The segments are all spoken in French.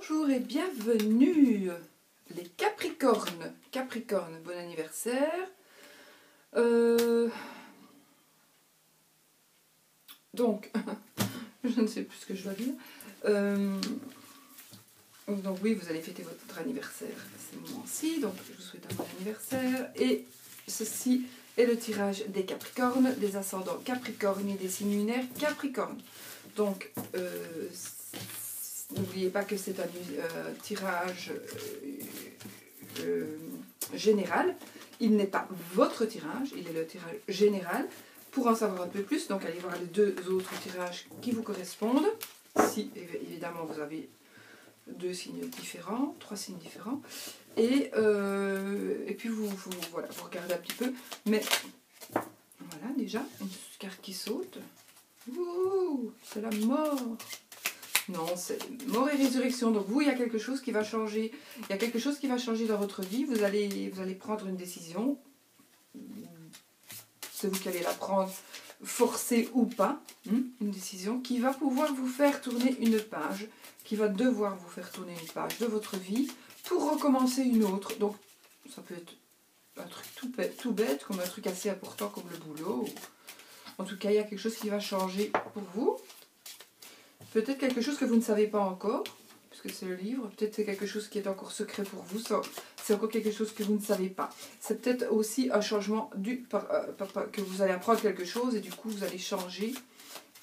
Bonjour et bienvenue les Capricornes. Capricorne, bon anniversaire. Donc, je ne sais plus ce que je dois dire. Donc oui, vous allez fêter votre anniversaire à ce moment-ci. Donc je vous souhaite un bon anniversaire. Et ceci est le tirage des Capricornes, des ascendants Capricorne et des signes lunaires Capricorne. Donc, n'oubliez pas que c'est un tirage général. Il n'est pas votre tirage, il est le tirage général. Pour en savoir un peu plus, donc allez voir les deux autres tirages qui vous correspondent. Si évidemment vous avez deux signes différents, trois signes différents. Et puis voilà, vous regardez un petit peu. Mais voilà, déjà, une carte qui saute. Ouh, c'est la mort. Non, c'est mort et résurrection. Donc vous, il y a quelque chose qui va changer. Il y a quelque chose qui va changer dans votre vie. Vous allez prendre une décision. C'est vous qui allez la prendre, forcée ou pas. Une décision qui va pouvoir vous faire tourner une page. Qui va devoir vous faire tourner une page de votre vie pour recommencer une autre. Donc ça peut être un truc tout bête, comme un truc assez important comme le boulot. En tout cas, il y a quelque chose qui va changer pour vous. Peut-être quelque chose que vous ne savez pas encore, puisque c'est le livre. Peut-être c'est quelque chose qui est encore secret pour vous. C'est encore quelque chose que vous ne savez pas. C'est peut-être aussi un changement que vous allez apprendre quelque chose et du coup vous allez changer.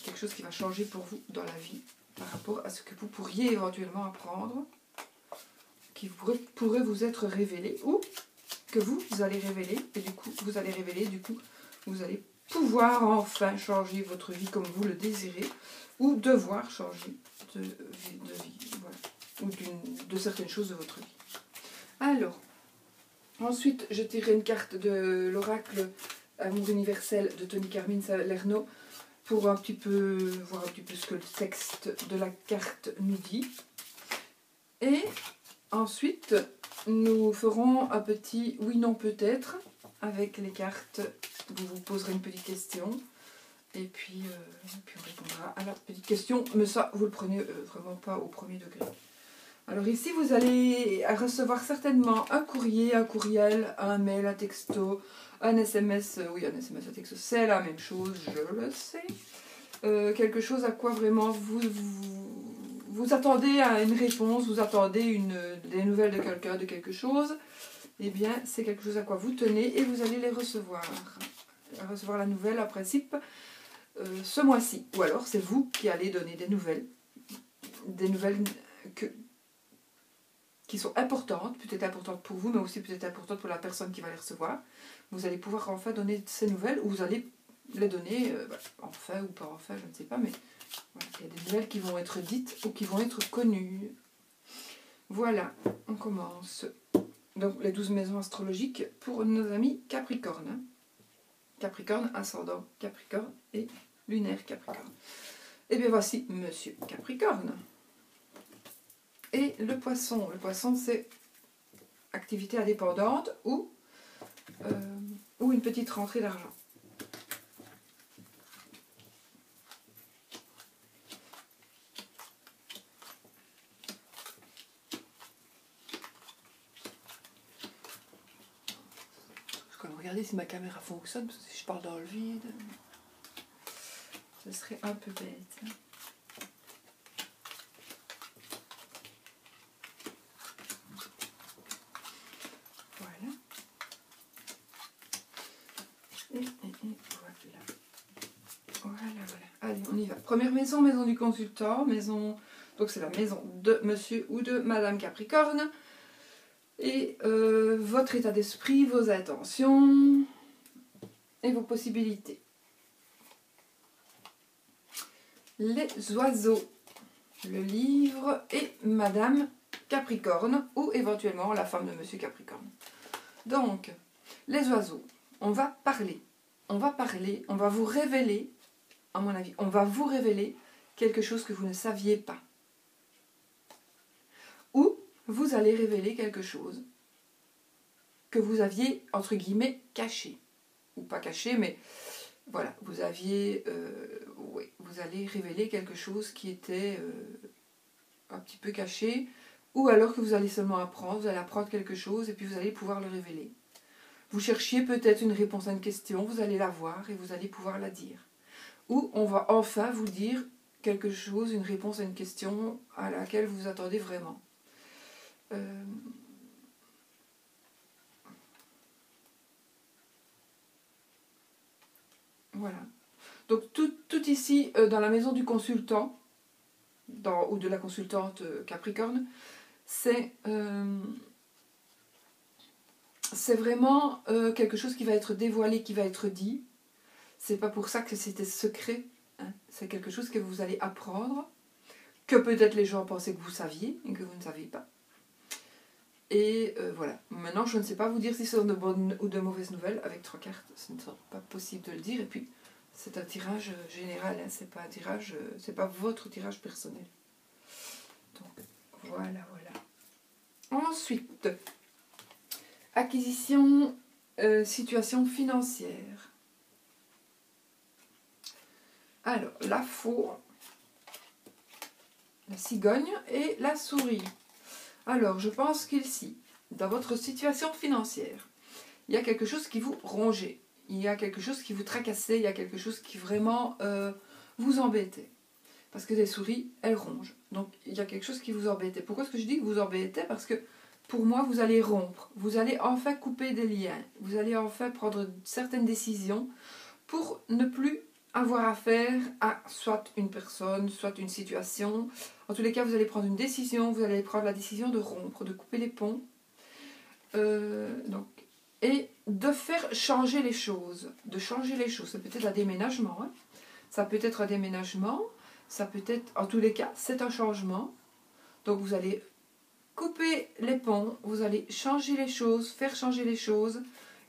Quelque chose qui va changer pour vous dans la vie par rapport à ce que vous pourriez éventuellement apprendre, qui pourrait vous être révélé ou que vous allez révéler et du coup vous allez révéler, du coup vous allez pouvoir enfin changer votre vie comme vous le désirez ou devoir changer de vie, voilà, ou de certaines choses de votre vie. Alors, ensuite je tirerai une carte de l'oracle Amour universel de Tony Carmine Salerno pour voir un petit peu ce que le texte de la carte nous dit. Et ensuite, nous ferons un petit oui, non, peut-être avec les cartes. Vous vous poserez une petite question et puis on répondra à la petite question. Mais ça, vous le prenez vraiment pas au premier degré. Alors ici, vous allez recevoir certainement un courrier, un courriel, un mail, un texto, un SMS. Oui, un SMS, un texto, c'est la même chose, je le sais. Quelque chose à quoi vraiment vous attendez à une réponse, vous attendez des nouvelles de quelqu'un, de quelque chose. Eh bien, c'est quelque chose à quoi vous tenez et vous allez les recevoir. Recevoir la nouvelle, en principe, ce mois-ci. Ou alors, c'est vous qui allez donner des nouvelles. Des nouvelles qui sont importantes, peut-être importantes pour vous, mais aussi peut-être importantes pour la personne qui va les recevoir. Vous allez pouvoir enfin donner ces nouvelles, ou vous allez les donner, enfin ou pas enfin, je ne sais pas, mais voilà, il y a des nouvelles qui vont être dites ou qui vont être connues. Voilà, on commence. Donc les 12 maisons astrologiques pour nos amis Capricorne. Capricorne, ascendant Capricorne et lunaire Capricorne. Et bien voici Monsieur Capricorne. Et le poisson. Le poisson, c'est activité indépendante ou une petite rentrée d'argent. Regardez si ma caméra fonctionne, parce que si je parle dans le vide, ce serait un peu bête. Voilà. Et voilà. Voilà. Allez, on y va. Première maison, maison du consultant, donc c'est la maison de monsieur ou de madame Capricorne. Et votre état d'esprit, vos intentions et vos possibilités. Les oiseaux, le livre et madame Capricorne ou éventuellement la femme de monsieur Capricorne. Donc, les oiseaux, on va parler, on va vous révéler, à mon avis, on va vous révéler quelque chose que vous ne saviez pas. Ou vous allez révéler quelque chose que vous aviez, entre guillemets, caché. Ou pas caché, mais voilà, vous allez révéler quelque chose qui était un petit peu caché, ou alors que vous allez seulement apprendre, vous allez apprendre quelque chose et puis vous allez pouvoir le révéler. Vous cherchiez peut-être une réponse à une question, vous allez la voir et vous allez pouvoir la dire. Ou on va enfin vous dire quelque chose, une réponse à une question à laquelle vous vous attendez vraiment. Voilà. Donc tout ici, dans la maison du consultant, ou de la consultante Capricorne, c'est vraiment quelque chose qui va être dévoilé, qui va être dit. C'est pas pour ça que c'était secret. Hein. C'est quelque chose que vous allez apprendre, que peut-être les gens pensaient que vous saviez et que vous ne saviez pas. Et voilà. Maintenant, je ne sais pas vous dire si ce sont de bonnes ou de mauvaises nouvelles. Avec 3 cartes, ce n'est pas possible de le dire. Et puis, c'est un tirage général. Hein. C'est pas un tirage, c'est pas votre tirage personnel. Donc, voilà. Ensuite, acquisition, situation financière. Alors, la faux, la cigogne et la souris. Alors, je pense qu'ici, dans votre situation financière, il y a quelque chose qui vous rongeait, il y a quelque chose qui vous tracassait, il y a quelque chose qui vraiment vous embêtait. Parce que les souris, elles rongent. Donc, il y a quelque chose qui vous embêtait. Pourquoi est-ce que je dis que vous embêtait? Parce que, pour moi, vous allez rompre. Vous allez enfin couper des liens. Vous allez enfin prendre certaines décisions pour ne plus avoir affaire à soit une personne, soit une situation. En tous les cas, vous allez prendre une décision, vous allez prendre la décision de rompre, de couper les ponts. Et de faire changer les choses. De changer les choses. Ça peut être un déménagement. Hein. Ça peut être un déménagement. Ça peut être, en tous les cas, c'est un changement. Donc vous allez couper les ponts, vous allez changer les choses, faire changer les choses.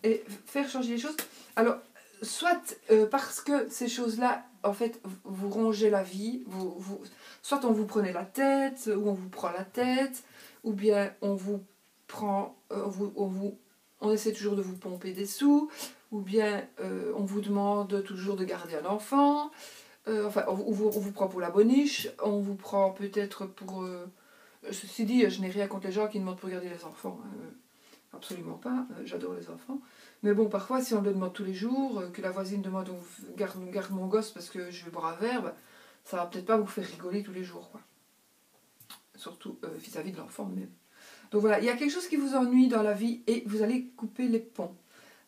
Et faire changer les choses. Alors, soit parce que ces choses-là, en fait, vous rongez la vie, soit on vous prenait la tête, ou on vous prend la tête, ou bien on vous prend, on essaie toujours de vous pomper des sous, ou bien on vous demande toujours de garder un enfant, on vous prend pour la boniche, on vous prend peut-être pour... ceci dit, je n'ai rien contre les gens qui demandent pour garder les enfants, hein, absolument pas, j'adore les enfants. Mais bon, parfois, si on le demande tous les jours, que la voisine demande on garde mon gosse parce que je vais boire un verre, ça va peut-être pas vous faire rigoler tous les jours, quoi. Surtout vis-à-vis de l'enfant même. Donc voilà, il y a quelque chose qui vous ennuie dans la vie et vous allez couper les ponts.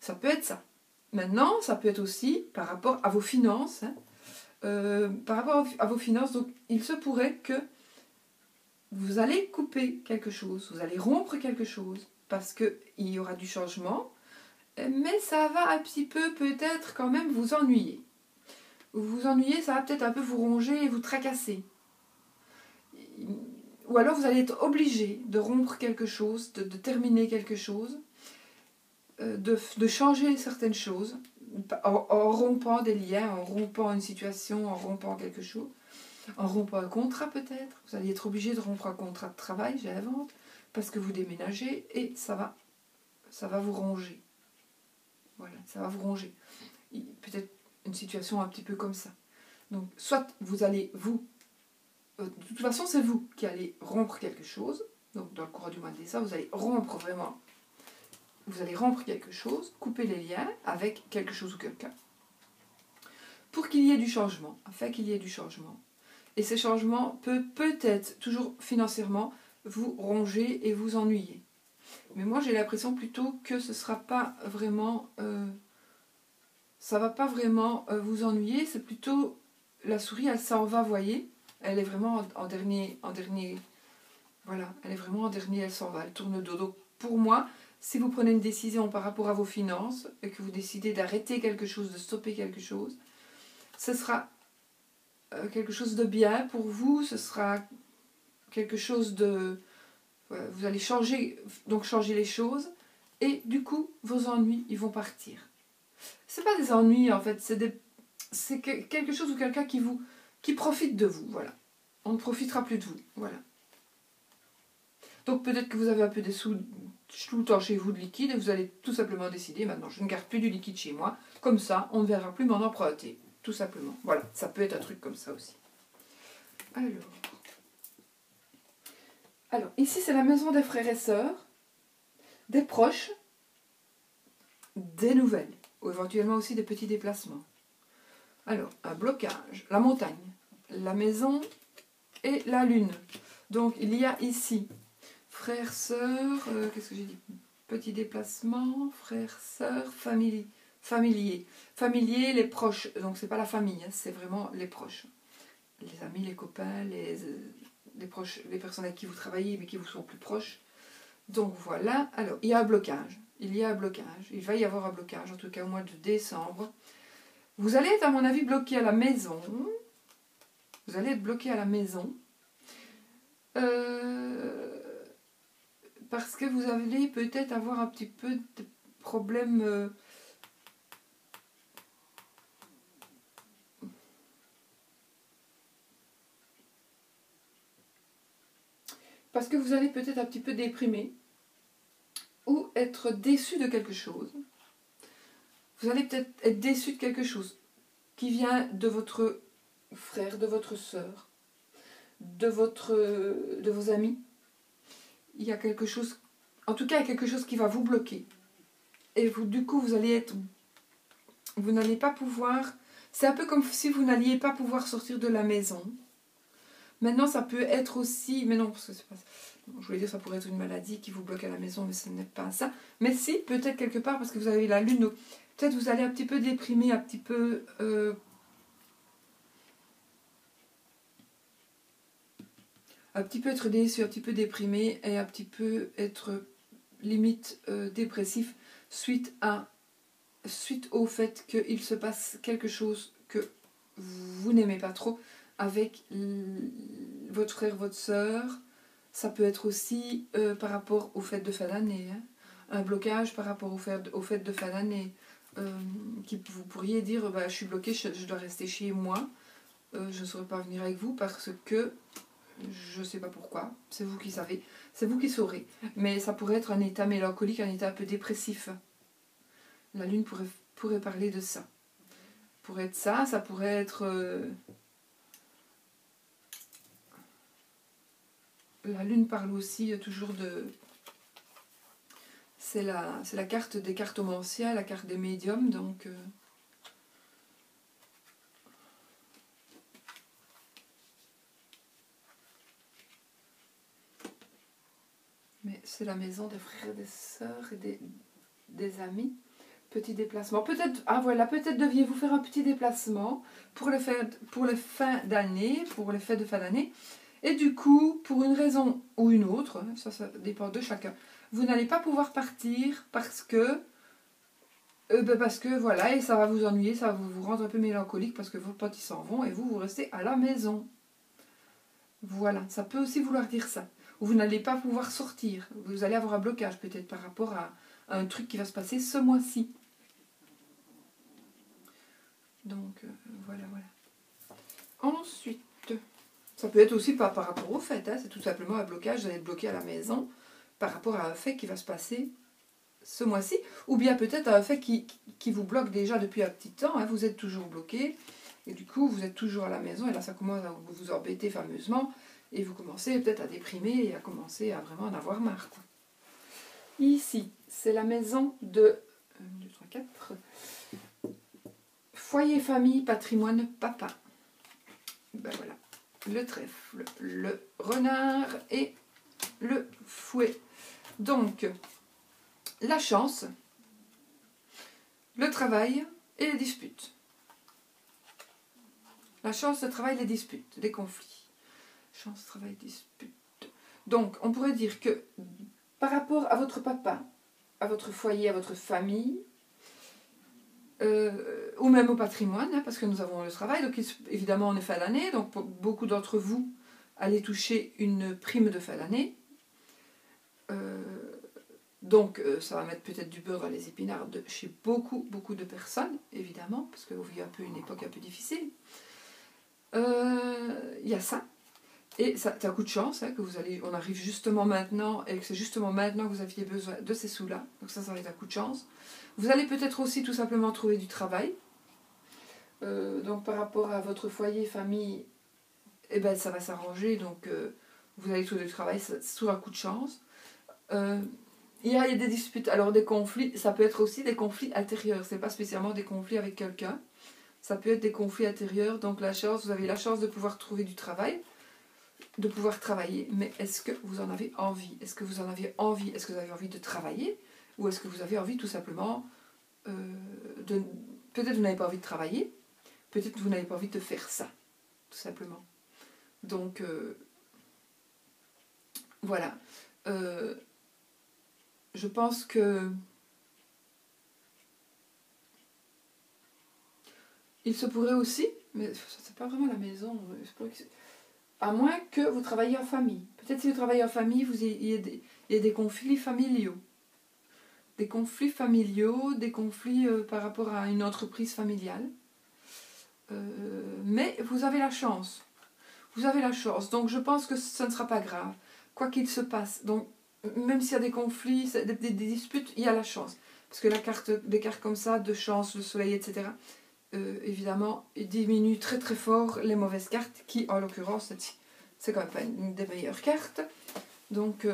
Ça peut être ça. Maintenant, ça peut être aussi par rapport à vos finances. Hein. Par rapport à vos finances, donc il se pourrait que vous allez couper quelque chose, vous allez rompre quelque chose, parce qu'il y aura du changement, mais ça va un petit peu peut-être quand même vous ennuyer. Vous ennuyez, ça va peut-être un peu vous ronger et vous tracasser. Ou alors vous allez être obligé de rompre quelque chose, de terminer quelque chose, de changer certaines choses, en rompant des liens, en rompant une situation, en rompant quelque chose, en rompant un contrat peut-être. Vous allez être obligé de rompre un contrat de travail, j'invente, parce que vous déménagez et ça va vous ronger. Voilà, ça va vous ronger. Peut-être une situation un petit peu comme ça. Donc, soit vous allez, de toute façon, c'est vous qui allez rompre quelque chose. Donc, dans le courant du mois de décembre, vous allez rompre vraiment. Vous allez rompre quelque chose, couper les liens avec quelque chose ou quelqu'un, pour qu'il y ait du changement, afin qu'il y ait du changement. Et ces changements peuvent peut-être, toujours financièrement, vous ronger et vous ennuyer. Mais moi, j'ai l'impression plutôt que ce ne sera pas vraiment... ça va pas vraiment vous ennuyer, c'est plutôt... La souris, elle s'en va, voyez. Elle est vraiment en dernier... Voilà, elle est vraiment en dernier, elle s'en va, elle tourne le dos. Donc, pour moi, si vous prenez une décision par rapport à vos finances, et que vous décidez d'arrêter quelque chose, de stopper quelque chose, ce sera quelque chose de bien pour vous, ce sera quelque chose de... vous allez changer les choses, et du coup, vos ennuis, ils vont partir. C'est pas des ennuis, en fait, c'est quelque chose ou quelqu'un qui profite de vous, voilà. On ne profitera plus de vous, voilà. Donc peut-être que vous avez un peu des sous tout le temps chez vous de liquide, et vous allez tout simplement décider, maintenant je ne garde plus du liquide chez moi, comme ça, on ne verra plus m'en emprunter, tout simplement. Voilà, ça peut être un truc comme ça aussi. Alors, Alors, ici, c'est la maison des frères et sœurs, des proches, des nouvelles, ou éventuellement aussi des petits déplacements. Alors, un blocage, la montagne, la maison et la lune. Donc, il y a ici frères, sœurs, qu'est-ce que j'ai dit? Petit déplacement, frères, sœurs, familier. Familier, les proches. Donc, c'est pas la famille, hein, c'est vraiment les proches. Les amis, les copains, les proches, les personnes avec qui vous travaillez, mais qui vous sont plus proches. Donc, voilà. Alors, il y a un blocage. Il y a un blocage. Il va y avoir un blocage, en tout cas au mois de décembre. Vous allez être, à mon avis, bloqué à la maison. Vous allez être bloqué à la maison. Parce que vous allez peut-être avoir un petit peu de problèmes. Parce que vous allez peut-être un petit peu déprimer. Ou être déçu de quelque chose. Vous allez peut-être être déçu de quelque chose qui vient de votre frère, de votre sœur, de vos amis. Il y a quelque chose, en tout cas, il y a quelque chose qui va vous bloquer. Et vous, du coup, vous n'allez pas pouvoir, c'est un peu comme si vous n'alliez pas pouvoir sortir de la maison. Maintenant, ça peut être aussi, mais non, parce que c'est pas ça. Je voulais dire ça pourrait être une maladie qui vous bloque à la maison, mais ce n'est pas ça. Mais si, peut-être quelque part, parce que vous avez la lune, donc peut-être vous allez un petit peu déprimer, un petit peu être déçu, un petit peu déprimé et un petit peu être limite dépressif suite au fait qu'il se passe quelque chose que vous n'aimez pas trop avec votre frère, votre sœur. Ça peut être aussi par rapport aux fêtes de fin d'année, hein. Un blocage par rapport aux fêtes de fin d'année. Vous pourriez dire, bah, je suis bloquée, je dois rester chez moi, je ne saurais pas venir avec vous parce que je ne sais pas pourquoi, c'est vous qui savez, c'est vous qui saurez. Mais ça pourrait être un état mélancolique, un état un peu dépressif. La lune pourrait parler de ça. Pourrait être ça, ça pourrait être... La lune parle aussi toujours de... C'est la carte des cartomanciens, la carte des médiums, donc... Mais c'est la maison des frères, des sœurs et des amis. Petit déplacement. Peut-être, ah voilà, peut-être deviez-vous faire un petit déplacement pour les fêtes d'année, pour les fêtes de fin d'année. Et du coup, pour une raison ou une autre, ça dépend de chacun, vous n'allez pas pouvoir partir parce que voilà, et ça va vous ennuyer, ça va vous rendre un peu mélancolique parce que vos potes ils s'en vont et vous restez à la maison. Voilà, ça peut aussi vouloir dire ça. Ou vous n'allez pas pouvoir sortir. Vous allez avoir un blocage peut-être par rapport à un truc qui va se passer ce mois-ci. Donc, voilà. Ensuite, ça peut être aussi pas par rapport au fait, hein, c'est tout simplement un blocage, vous allez être bloqué à la maison par rapport à un fait qui va se passer ce mois-ci, ou bien peut-être un fait qui vous bloque déjà depuis un petit temps, hein, vous êtes toujours bloqué, et du coup vous êtes toujours à la maison, et là ça commence à vous embêter fameusement, et vous commencez peut-être à déprimer et à commencer à vraiment en avoir marre, quoi. Ici, c'est la maison de 1, 2, 3, 4, foyer, famille, patrimoine, papa. Ben voilà, le trèfle, le renard et le fouet. Donc, la chance, le travail et les disputes. La chance, le travail, les disputes, les conflits. Chance, travail, dispute. Donc, on pourrait dire que par rapport à votre papa, à votre foyer, à votre famille, ou même au patrimoine, hein, parce que nous avons le travail, donc évidemment on est fin d'année, donc pour beaucoup d'entre vous allez toucher une prime de fin d'année. Donc ça va mettre peut-être du beurre dans les épinards chez beaucoup de personnes, évidemment, parce que vous vivez un peu une époque un peu difficile. Il y a ça. Et ça a un coup de chance, hein, on arrive justement maintenant, et que c'est justement maintenant que vous aviez besoin de ces sous-là. Donc ça va être un coup de chance. Vous allez peut-être aussi tout simplement trouver du travail. Donc par rapport à votre foyer, famille, eh ben, ça va s'arranger. Donc vous allez trouver du travail, c'est sous un coup de chance. Il y a des disputes, alors des conflits, ça peut être aussi des conflits intérieurs, c'est pas spécialement des conflits avec quelqu'un, ça peut être des conflits intérieurs, donc vous avez la chance de pouvoir trouver du travail, de pouvoir travailler, mais est-ce que vous en avez envie? Est-ce que vous en avez envie? Est-ce que vous avez envie de travailler? Ou est-ce que vous avez envie tout simplement de... Peut-être vous n'avez pas envie de travailler, peut-être que vous n'avez pas envie de faire ça, tout simplement. Donc, voilà. Je pense que il se pourrait aussi, mais c'est pas vraiment la maison, à moins que vous travailliez en famille. Peut-être si vous travaillez en famille, il y a des conflits familiaux. Des conflits familiaux, des conflits par rapport à une entreprise familiale. Mais vous avez la chance. Vous avez la chance. Donc je pense que ça ne sera pas grave. Quoi qu'il se passe. Donc même s'il y a des conflits, des disputes, il y a la chance. Parce que des cartes comme ça, de chance, le soleil, etc., évidemment, il diminue très très fort les mauvaises cartes, qui en l'occurrence, c'est quand même pas une des meilleures cartes. Donc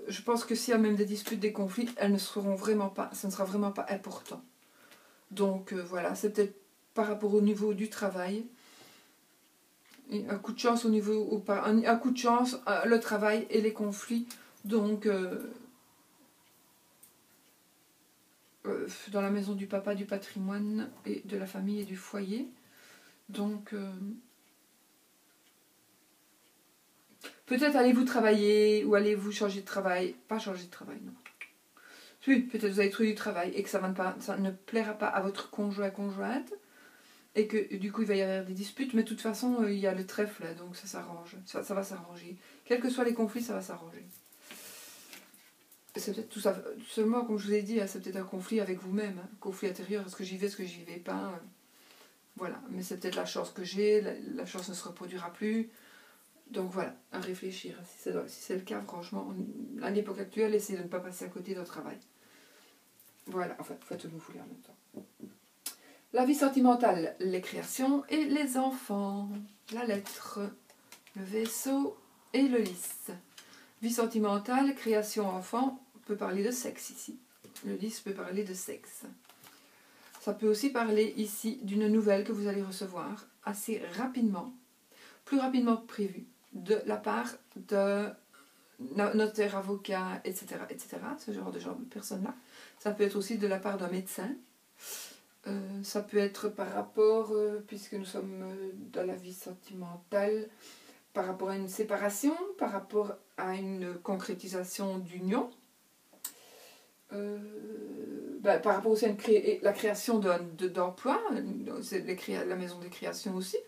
je pense que s'il y a même des disputes, des conflits, elles ne seront vraiment pas, ça ne sera vraiment pas important. Donc voilà, c'est peut-être par rapport au niveau du travail. Et un coup de chance au niveau, un coup de chance, le travail et les conflits. Donc dans la maison du papa, du patrimoine et de la famille et du foyer. Donc peut-être allez-vous travailler ou allez-vous changer de travail. Pas changer de travail, non. Oui, peut-être vous allez trouver du travail et que ça ne plaira pas à votre conjointe et que du coup il va y avoir des disputes, mais de toute façon il y a le trèfle, donc ça s'arrange, ça va s'arranger. Quels que soient les conflits, ça va s'arranger. C'est peut-être tout ça, seulement comme je vous ai dit, c'est peut-être un conflit avec vous-même, un conflit intérieur, est-ce que j'y vais, est-ce que j'y vais pas, voilà, mais c'est peut-être la chance que j'ai, la chance ne se reproduira plus, donc voilà, à réfléchir, si c'est le cas, franchement, à l'époque actuelle, essayez de ne pas passer à côté d'un travail. Voilà, enfin, faites ce que vous voulez en même temps. La vie sentimentale, les créations et les enfants. La lettre, le vaisseau et le lys. Vie sentimentale, création, enfant, on peut parler de sexe ici. Le lys peut parler de sexe. Ça peut aussi parler ici d'une nouvelle que vous allez recevoir assez rapidement, plus rapidement que prévu, de la part de notaire, avocat, etc., etc., ce genre de personnes-là. Ça peut être aussi de la part d'un médecin. Ça peut être par rapport, puisque nous sommes dans la vie sentimentale, par rapport à une séparation, par rapport à une concrétisation d'union, par rapport aussi à la création d'emplois, c'est la maison des créations aussi.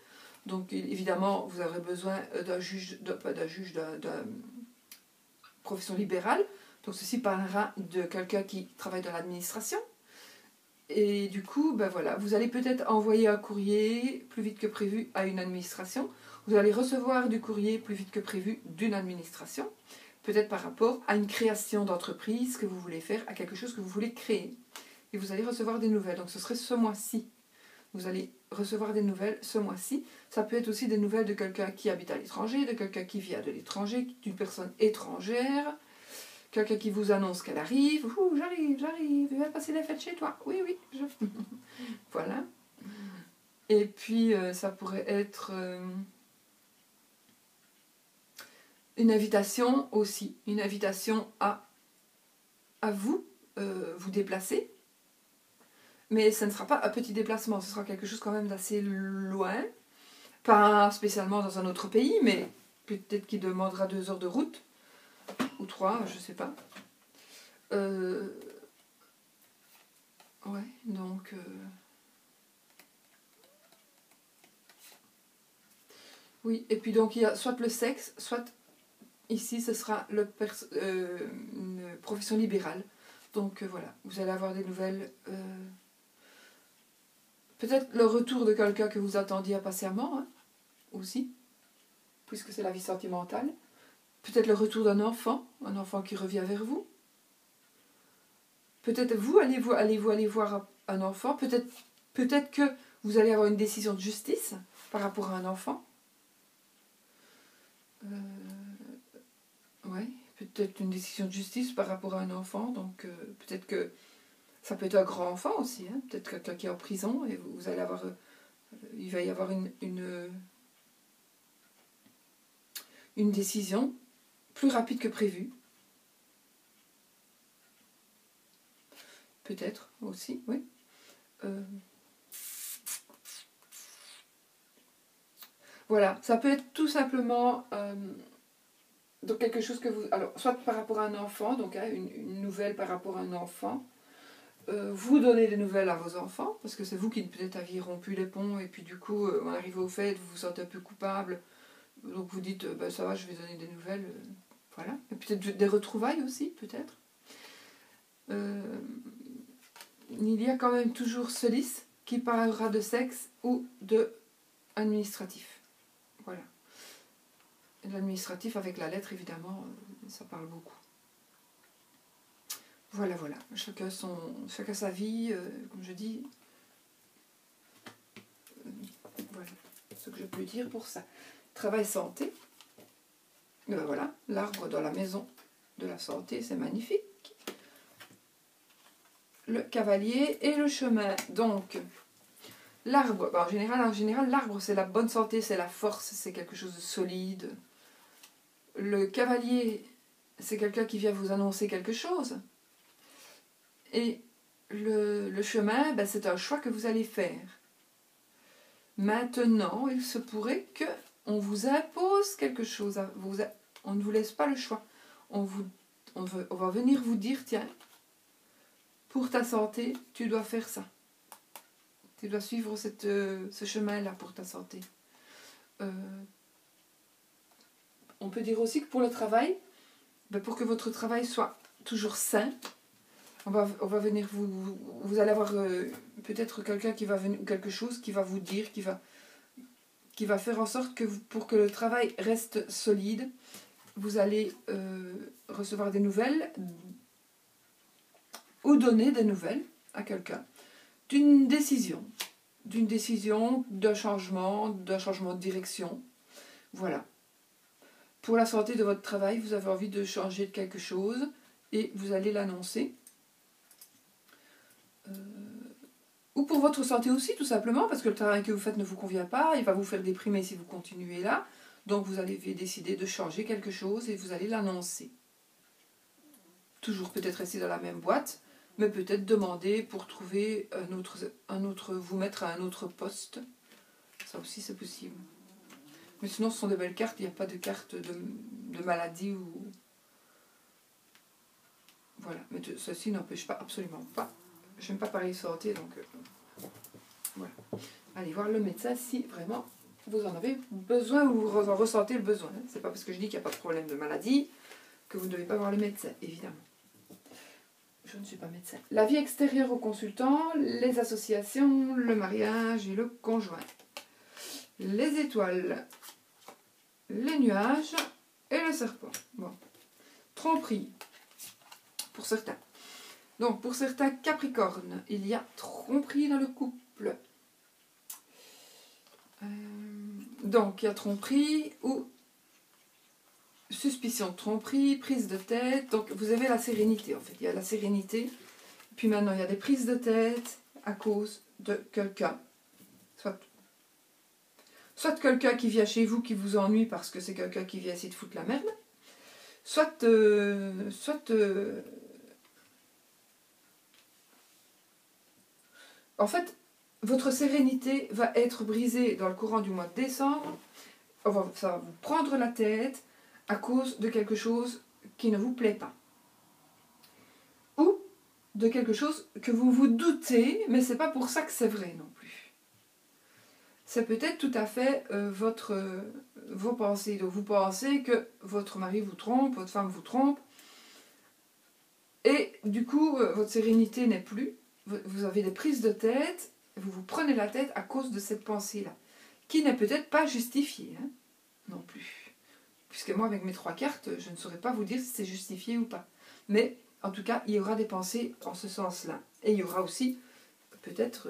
Donc évidemment, vous aurez besoin d'un juge, d'un profession libérale. Donc ceci parlera de quelqu'un qui travaille dans l'administration. Et du coup, voilà, vous allez peut-être envoyer un courrier plus vite que prévu à une administration. Vous allez recevoir du courrier plus vite que prévu d'une administration. Peut-être par rapport à une création d'entreprise que vous voulez faire, à quelque chose que vous voulez créer. Et vous allez recevoir des nouvelles. Donc ce serait ce mois-ci. Vous allez recevoir des nouvelles ce mois-ci. Ça peut être aussi des nouvelles de quelqu'un qui habite à l'étranger, de quelqu'un qui vient de l'étranger, d'une personne étrangère. Quelqu'un qui vous annonce qu'elle arrive. Ouh, j'arrive, je vais passer les fêtes chez toi. Oui, voilà. Et puis, ça pourrait être une invitation aussi. Une invitation à vous, vous déplacer. Mais ce ne sera pas un petit déplacement. Ce sera quelque chose quand même d'assez loin. Pas spécialement dans un autre pays, mais peut-être qu'il demandera 2 heures de route. Ou 3, je sais pas. Ouais, donc... oui, et puis donc il y a soit le sexe, soit ici ce sera une profession libérale. Donc voilà, vous allez avoir des nouvelles... peut-être le retour de quelqu'un que vous attendiez impatiemment, hein, aussi, puisque c'est la vie sentimentale. Peut-être le retour d'un enfant qui revient vers vous. Peut-être vous allez voir un enfant, peut-être que vous allez avoir une décision de justice par rapport à un enfant. Ouais, peut-être une décision de justice par rapport à un enfant, donc peut-être que ça peut être un grand enfant aussi, hein, peut-être quelqu'un qui est en prison et vous allez avoir, il va y avoir une décision plus rapide que prévu. Peut-être aussi, oui. Voilà, ça peut être tout simplement donc quelque chose que vous... Alors, soit par rapport à un enfant, donc hein, une nouvelle par rapport à un enfant. Vous donnez des nouvelles à vos enfants, parce que c'est vous qui peut-être aviez rompu les ponts, et puis du coup, on arrive au fait, vous vous sentez un peu coupable, donc vous dites, ben, ça va, je vais donner des nouvelles, voilà. Et peut-être des retrouvailles aussi, peut-être. Il y a quand même toujours ce lys qui parlera de sexe ou de administratif. Voilà. L'administratif avec la lettre, évidemment, ça parle beaucoup. Voilà, voilà. Chacun sa vie, comme je dis. Voilà ce que je peux dire pour ça. Travail santé. Ben voilà, l'arbre dans la maison de la santé, c'est magnifique. Le cavalier et le chemin. Donc, l'arbre, ben en général, l'arbre, c'est la bonne santé, c'est la force, c'est quelque chose de solide. Le cavalier, c'est quelqu'un qui vient vous annoncer quelque chose. Et le chemin, ben, c'est un choix que vous allez faire. Maintenant, il se pourrait qu'on vous impose quelque chose. On ne vous laisse pas le choix. On va venir vous dire, tiens, pour ta santé, tu dois faire ça. Tu dois suivre ce chemin-là pour ta santé. On peut dire aussi que pour le travail, ben pour que votre travail soit toujours sain, on va venir vous allez avoir peut-être quelqu'un qui va venir, quelque chose qui va vous dire, qui va faire en sorte que pour que le travail reste solide, vous allez recevoir des nouvelles ou donner des nouvelles à quelqu'un d'une décision, d'un changement de direction. Voilà. Pour la santé de votre travail, vous avez envie de changer de quelque chose et vous allez l'annoncer. Ou pour votre santé aussi, tout simplement, parce que le travail que vous faites ne vous convient pas, il va vous faire déprimer si vous continuez là. Donc vous allez décider de changer quelque chose et vous allez l'annoncer. Toujours peut-être rester dans la même boîte, mais peut-être demander pour trouver vous mettre à un autre poste. Ça aussi c'est possible. Mais sinon ce sont des belles cartes, il n'y a pas de carte de maladie ou... Voilà, mais ceci n'empêche pas, absolument pas. Je n'aime pas parler santé, donc voilà. Allez voir le médecin si vraiment vous en avez besoin ou vous en ressentez le besoin. C'est pas parce que je dis qu'il n'y a pas de problème de maladie que vous ne devez pas voir le médecin, évidemment. Je ne suis pas médecin. La vie extérieure au consultant, les associations, le mariage et le conjoint. Les étoiles, les nuages et le serpent. Bon. Tromperie, pour certains. Donc, pour certains Capricornes, il y a tromperie dans le couple. Donc, il y a tromperie ou suspicion de tromperie, prise de tête. Donc, vous avez la sérénité, en fait. Il y a la sérénité. Puis maintenant, il y a des prises de tête à cause de quelqu'un. Soit quelqu'un qui vient chez vous qui vous ennuie parce que c'est quelqu'un qui vient essayer de foutre la merde. En fait, votre sérénité va être brisée dans le courant du mois de décembre. Ça va vous prendre la tête à cause de quelque chose qui ne vous plaît pas. Ou de quelque chose que vous vous doutez, mais c'est pas pour ça que c'est vrai non plus. C'est peut-être tout à fait vos pensées. Donc vous pensez que votre mari vous trompe, votre femme vous trompe, et du coup, votre sérénité n'est plus. Vous avez des prises de tête, vous vous prenez la tête à cause de cette pensée-là, qui n'est peut-être pas justifiée, hein, non plus. Puisque moi, avec mes 3 cartes, je ne saurais pas vous dire si c'est justifié ou pas. Mais, en tout cas, il y aura des pensées en ce sens-là. Et il y aura aussi, peut-être,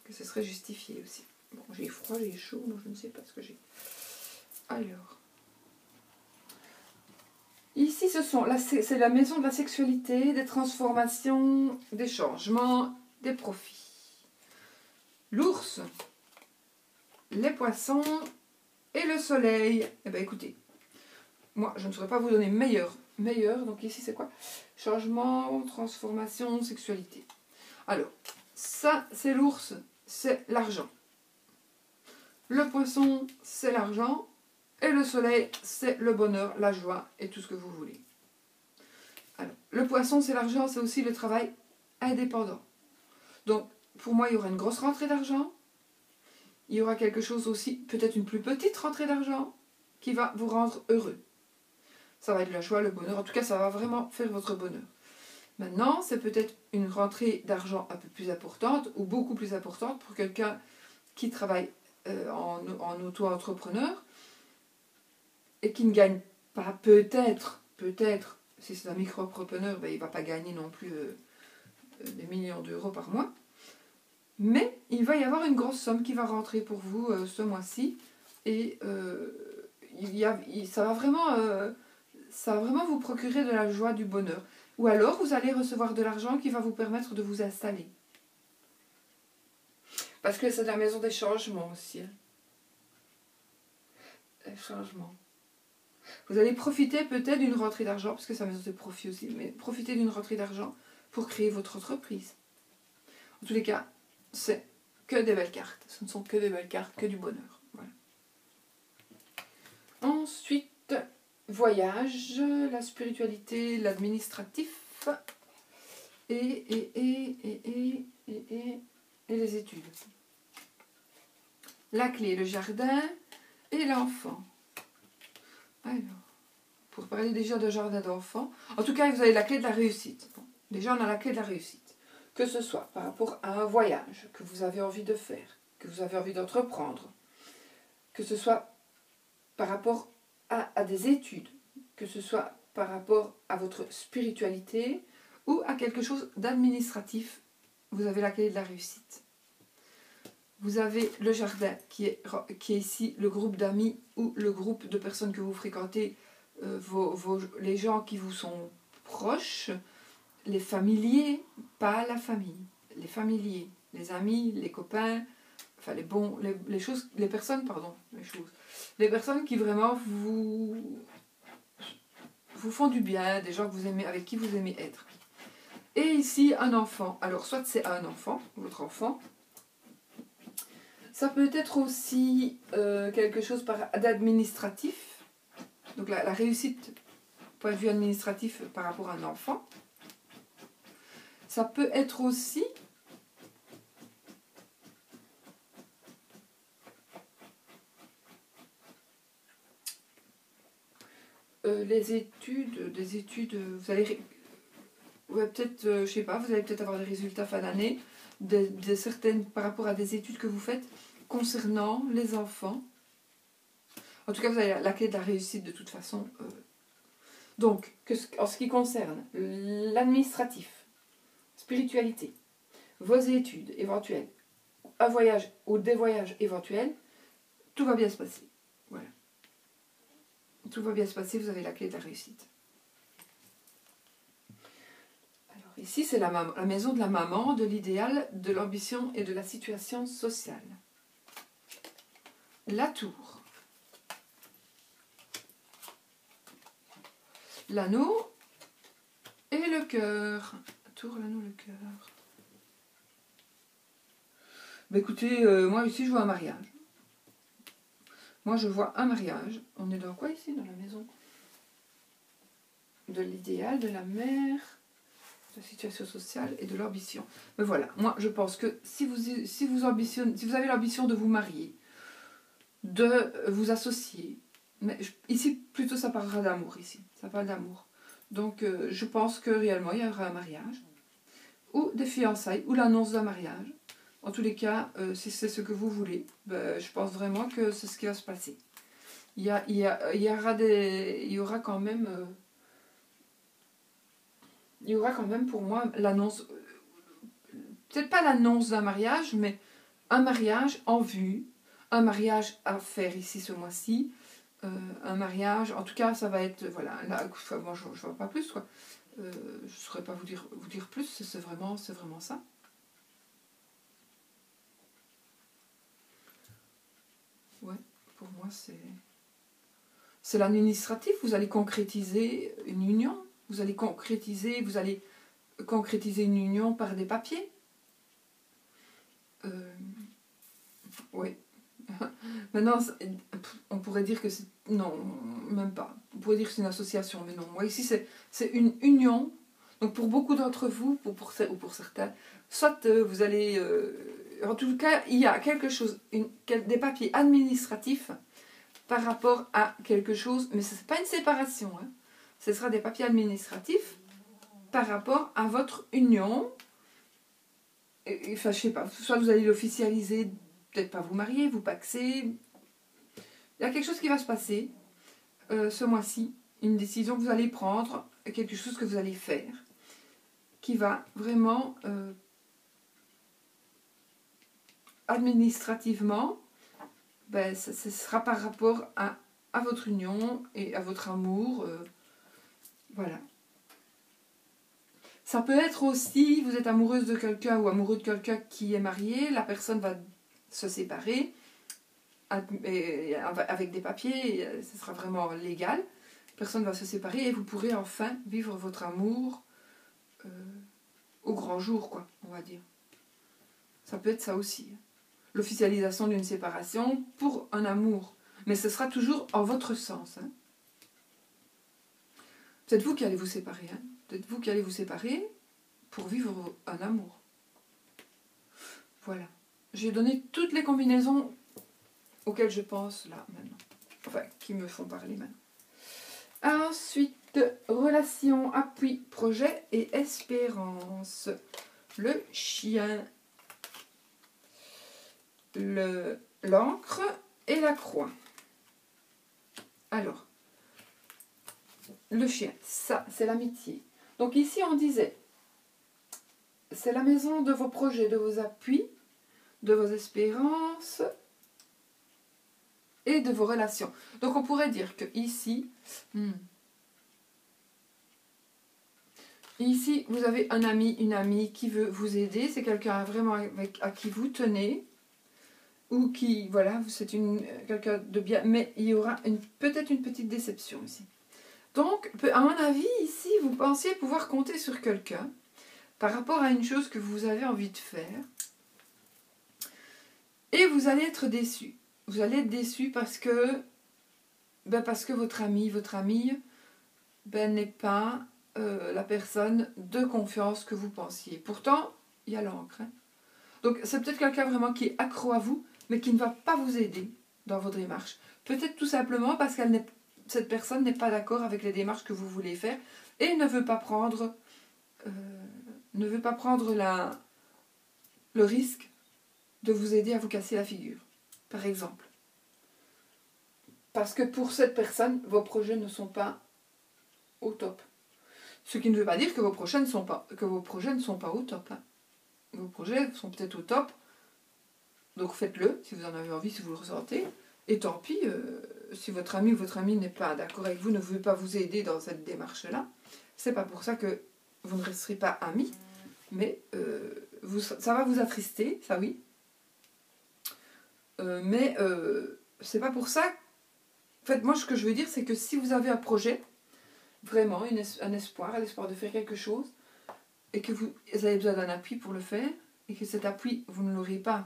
que ce serait justifié aussi. Bon, j'ai froid, j'ai chaud, donc je ne sais pas ce que j'ai. Alors... Ici, c'est la maison de la sexualité, des transformations, des changements, des profits. L'ours, les poissons et le soleil. Eh bien, écoutez, moi, je ne saurais pas vous donner meilleur. Meilleur, donc ici, c'est quoi? Changement, transformation, sexualité. Alors, ça, c'est l'ours, c'est l'argent. Le poisson, c'est l'argent. Et le soleil, c'est le bonheur, la joie et tout ce que vous voulez. Alors, le poisson, c'est l'argent, c'est aussi le travail indépendant. Donc, pour moi, il y aura une grosse rentrée d'argent. Il y aura quelque chose aussi, peut-être une plus petite rentrée d'argent, qui va vous rendre heureux. Ça va être la joie, le bonheur. En tout cas, ça va vraiment faire votre bonheur. Maintenant, c'est peut-être une rentrée d'argent un peu plus importante, ou beaucoup plus importante, pour quelqu'un qui travaille en auto-entrepreneur, et qui ne gagne pas, peut-être, si c'est un micro-entrepreneur, ben, il ne va pas gagner non plus des millions d'euros par mois. Mais il va y avoir une grosse somme qui va rentrer pour vous ce mois-ci. Et ça va vraiment vous procurer de la joie, du bonheur. Ou alors, vous allez recevoir de l'argent qui va vous permettre de vous installer. Parce que c'est la maison des changements aussi. Hein. Les changements. Vous allez profiter peut-être d'une rentrée d'argent, parce que c'est la maison des profits aussi, mais profitez d'une rentrée d'argent pour créer votre entreprise. En tous les cas, c'est que des belles cartes. Ce ne sont que des belles cartes, que du bonheur. Voilà. Ensuite, voyage, la spiritualité, l'administratif et les études. La clé, le jardin et l'enfant. Alors, pour parler déjà de jardin d'enfant, en tout cas, vous avez la clé de la réussite. Bon, déjà, on a la clé de la réussite. Que ce soit par rapport à un voyage que vous avez envie de faire, que vous avez envie d'entreprendre, que ce soit par rapport à des études, que ce soit par rapport à votre spiritualité ou à quelque chose d'administratif, vous avez la clé de la réussite. Vous avez le jardin qui est ici le groupe d'amis ou le groupe de personnes que vous fréquentez, les gens qui vous sont proches, les familiers, pas la famille, les familiers, les amis, les copains, enfin les personnes qui vraiment vous font du bien, des gens que vous aimez, avec qui vous aimez être. Et ici, un enfant. Alors, soit c'est un enfant, votre enfant. Ça peut être aussi quelque chose d'administratif. Donc, la réussite, point de vue administratif par rapport à un enfant. Ça peut être aussi des études, vous allez peut-être, je sais pas, vous allez peut-être avoir des résultats fin d'année, certaines par rapport à des études que vous faites concernant les enfants. En tout cas, vous avez la clé de la réussite de toute façon. Donc, en ce qui concerne l'administratif, spiritualité, vos études éventuelles, un voyage ou des voyages éventuels, tout va bien se passer. Voilà. Tout va bien se passer, vous avez la clé de la réussite. Alors ici, c'est la maison de la maman, de l'idéal, de l'ambition et de la situation sociale. La tour. L'anneau et le cœur. La tour, l'anneau, le cœur. Bah écoutez, moi ici je vois un mariage. Moi je vois un mariage. On est dans quoi ici? Dans la maison de l'idéal, de la mère, de la situation sociale et de l'ambition. Mais voilà, moi je pense que si vous avez l'ambition de vous marier, de vous associer, mais ici plutôt ça parlera d'amour ici. Ça parle d'amour. Donc je pense que réellement il y aura un mariage, ou des fiançailles, ou l'annonce d'un mariage. En tous les cas, si c'est ce que vous voulez, je pense vraiment que c'est ce qui va se passer. Il y aura quand même pour moi l'annonce, peut-être pas l'annonce d'un mariage, mais un mariage en vue, un mariage à faire ici ce mois-ci, un mariage. En tout cas, ça va être, voilà, là, enfin, moi, je ne vois pas plus, quoi. Je ne saurais pas vous dire plus, c'est vraiment ça. Ouais, pour moi, c'est l'administratif. Vous allez concrétiser une union. Vous allez concrétiser une union par des papiers. Oui. Maintenant, on pourrait dire que c'est... Non, même pas. On pourrait dire que c'est une association, mais non. Moi, ici, c'est une union. Donc, pour beaucoup d'entre vous, ou pour certains, soit vous allez... en tout cas, il y a quelque chose, des papiers administratifs par rapport à quelque chose, mais ce n'est pas une séparation. Hein. Ce sera des papiers administratifs par rapport à votre union. Enfin, je sais pas, soit vous allez l'officialiser, peut-être pas vous marier, vous paxer. Il y a quelque chose qui va se passer ce mois-ci, une décision que vous allez prendre, quelque chose que vous allez faire, qui va vraiment administrativement, ben, ce sera par rapport à votre union et à votre amour. Voilà. Ça peut être aussi, vous êtes amoureuse de quelqu'un ou amoureux de quelqu'un qui est marié, la personne va se séparer avec des papiers, ce sera vraiment légal. La personne va se séparer et vous pourrez enfin vivre votre amour au grand jour, quoi, on va dire. Ça peut être ça aussi. L'officialisation d'une séparation pour un amour. Mais ce sera toujours en votre sens. Hein. Peut-être vous qui allez vous séparer. Hein. Peut-être vous qui allez vous séparer pour vivre un amour. Voilà. J'ai donné toutes les combinaisons auxquelles je pense là, maintenant. Enfin, qui me font parler maintenant. Ensuite, relation, appui, projet et espérance. Le chien. L'encre et la croix. Alors, le chien, ça, c'est l'amitié. Donc ici, on disait, c'est la maison de vos projets, de vos appuis, de vos espérances et de vos relations. Donc on pourrait dire que ici, ici, vous avez un ami, une amie qui veut vous aider. C'est quelqu'un vraiment à qui vous tenez. Ou qui, voilà, c'est quelqu'un de bien, mais il y aura peut-être une petite déception ici. Donc, à mon avis, ici, vous pensiez pouvoir compter sur quelqu'un par rapport à une chose que vous avez envie de faire. Et vous allez être déçu. Vous allez être déçu parce que votre ami, votre amie, n'est pas la personne de confiance que vous pensiez. Pourtant, il y a l'encre. Hein. Donc, c'est peut-être quelqu'un vraiment qui est accro à vous, mais qui ne va pas vous aider dans vos démarches. Peut-être tout simplement parce que cette personne n'est pas d'accord avec les démarches que vous voulez faire et ne veut pas prendre, le risque de vous aider à vous casser la figure, par exemple. Parce que pour cette personne, vos projets ne sont pas au top. Ce qui ne veut pas dire que vos projets ne sont pas au top. Hein. Vos projets sont peut-être au top. Donc faites-le, si vous en avez envie, si vous le ressentez. Et tant pis, si votre ami ou votre amie n'est pas d'accord avec vous, ne veut pas vous aider dans cette démarche-là, c'est pas pour ça que vous ne resterez pas amis, mais ça va vous attrister, ça oui. Mais c'est pas pour ça. En fait, moi, ce que je veux dire, c'est que si vous avez un projet, vraiment, un espoir, l'espoir de faire quelque chose, et que vous avez besoin d'un appui pour le faire, et que cet appui, vous ne l'aurez pas,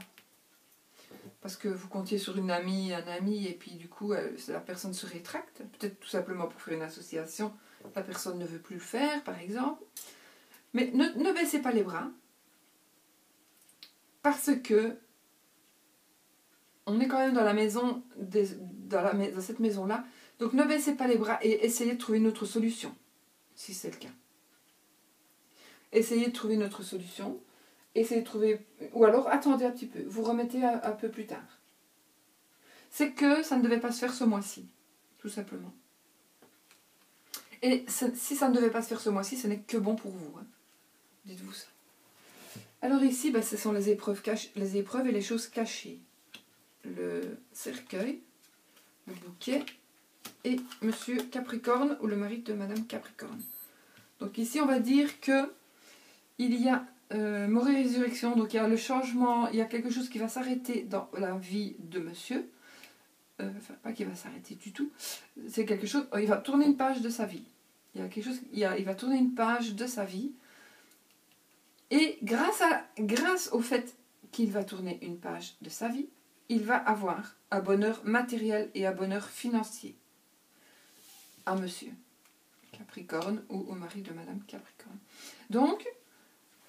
parce que vous comptiez sur une amie, un ami, et puis du coup, la personne se rétracte, peut-être tout simplement pour faire une association, la personne ne veut plus le faire, par exemple. Mais ne baissez pas les bras, parce que on est quand même dans la maison, dans cette maison-là, donc ne baissez pas les bras et essayez de trouver une autre solution, si c'est le cas. Essayez de trouver une autre solution. Essayez de trouver... Ou alors, attendez un petit peu. Vous remettez un peu plus tard. C'est que ça ne devait pas se faire ce mois-ci. Tout simplement. Et si ça ne devait pas se faire ce mois-ci, ce n'est que bon pour vous. Hein. Dites-vous ça. Alors ici, ce sont les épreuves et les choses cachées. Le cercueil, le bouquet et Monsieur Capricorne ou le mari de Madame Capricorne. Donc ici, on va dire que il y a mort et résurrection, donc il y a le changement, il y a quelque chose qui va s'arrêter dans la vie de Monsieur. Enfin, pas qu'il va s'arrêter du tout. C'est quelque chose, il va tourner une page de sa vie. Il y a quelque chose, il va tourner une page de sa vie. Et grâce au fait qu'il va tourner une page de sa vie, il va avoir un bonheur matériel et un bonheur financier à Monsieur Capricorne ou au mari de Madame Capricorne. Donc,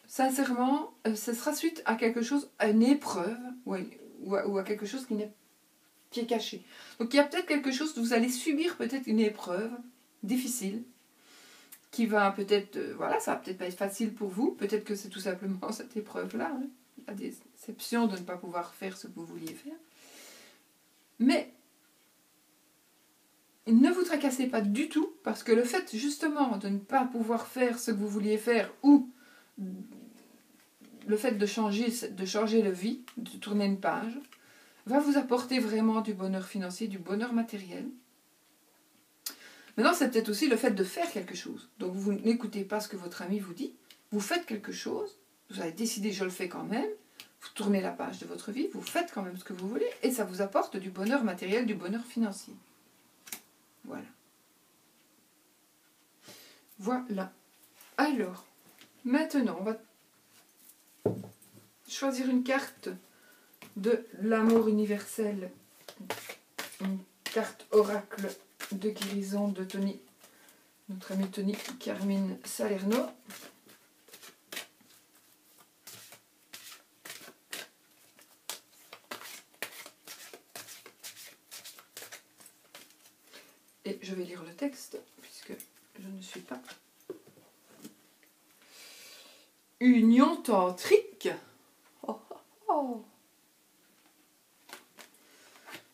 sincèrement, ce sera suite à quelque chose, à une épreuve ou à quelque chose qui est caché. Donc, il y a peut-être quelque chose, vous allez subir peut-être une épreuve difficile qui va peut-être, voilà, ça va peut-être pas être facile pour vous. Peut-être que c'est tout simplement cette épreuve-là, hein, la déception de ne pas pouvoir faire ce que vous vouliez faire. Mais ne vous tracassez pas du tout, parce que le fait justement de ne pas pouvoir faire ce que vous vouliez faire, ou le fait de changer de vie, de tourner une page, va vous apporter vraiment du bonheur financier, du bonheur matériel. Maintenant, c'est peut-être aussi le fait de faire quelque chose. Donc vous n'écoutez pas ce que votre ami vous dit, vous faites quelque chose, vous avez décidé je le fais quand même, vous tournez la page de votre vie, vous faites quand même ce que vous voulez, et ça vous apporte du bonheur matériel, du bonheur financier. Voilà. Voilà. Alors, maintenant, on va choisir une carte de l'amour universel. Une carte oracle de guérison de Tony. Notre amie Tony Carmine Salerno. Et je vais lire le texte, puisque je ne suis pas... Union tantrique. Oh, oh, oh.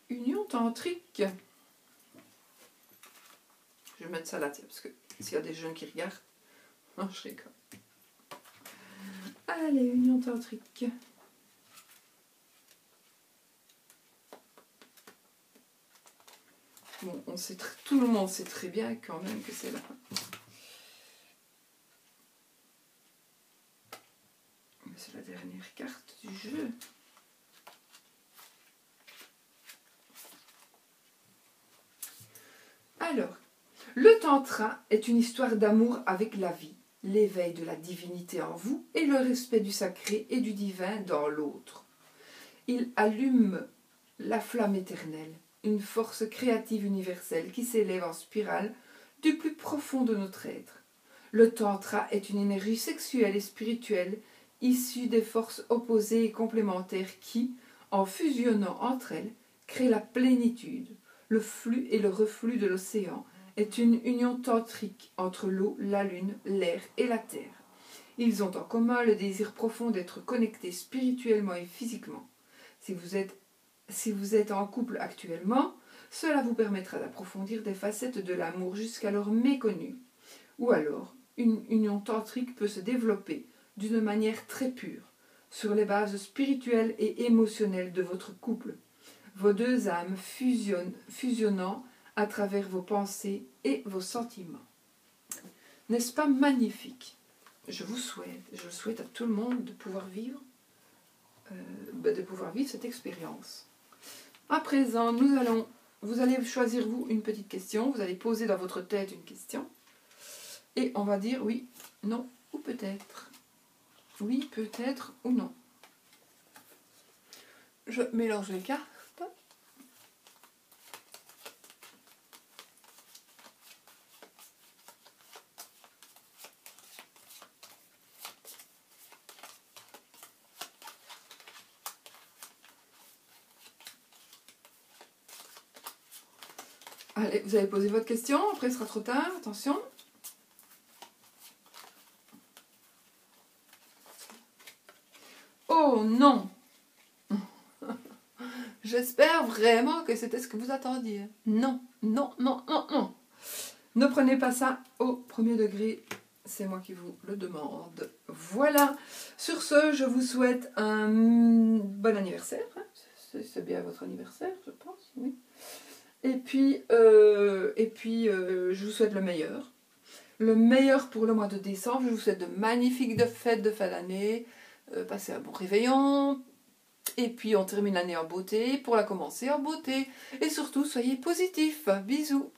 Union tantrique. Je vais mettre ça là, parce que s'il y a des jeunes qui regardent, non, je rigole. Allez, union tantrique. Bon, tout le monde sait très bien quand même que c'est là. C'est la dernière carte du jeu. Alors, le tantra est une histoire d'amour avec la vie, l'éveil de la divinité en vous et le respect du sacré et du divin dans l'autre. Il allume la flamme éternelle, une force créative universelle qui s'élève en spirale du plus profond de notre être. Le tantra est une énergie sexuelle et spirituelle issue des forces opposées et complémentaires qui, en fusionnant entre elles, créent la plénitude. Le flux et le reflux de l'océan est une union tantrique entre l'eau, la lune, l'air et la terre. Ils ont en commun le désir profond d'être connectés spirituellement et physiquement. Si vous êtes en couple actuellement, cela vous permettra d'approfondir des facettes de l'amour jusqu'alors méconnues. Ou alors, une union tantrique peut se développer d'une manière très pure, sur les bases spirituelles et émotionnelles de votre couple, vos deux âmes fusionnant à travers vos pensées et vos sentiments. N'est-ce pas magnifique? Je souhaite à tout le monde de pouvoir vivre cette expérience. À présent, vous allez choisir vous une petite question, vous allez poser dans votre tête une question, et on va dire oui, non ou peut-être. Oui, peut-être ou non. Je mélange les cartes. Allez, vous avez posé votre question, après ce sera trop tard, attention. Oh non! J'espère vraiment que c'était ce que vous attendiez. Non, non, non, non, non. Ne prenez pas ça au premier degré, c'est moi qui vous le demande. Voilà, sur ce, je vous souhaite un bon anniversaire. C'est bien votre anniversaire, je pense, oui. Et puis, je vous souhaite le meilleur. Le meilleur pour le mois de décembre. Je vous souhaite de magnifiques fêtes de fin d'année. Passez un bon réveillon. Et puis on termine l'année en beauté pour la commencer en beauté. Et surtout, soyez positifs. Bisous.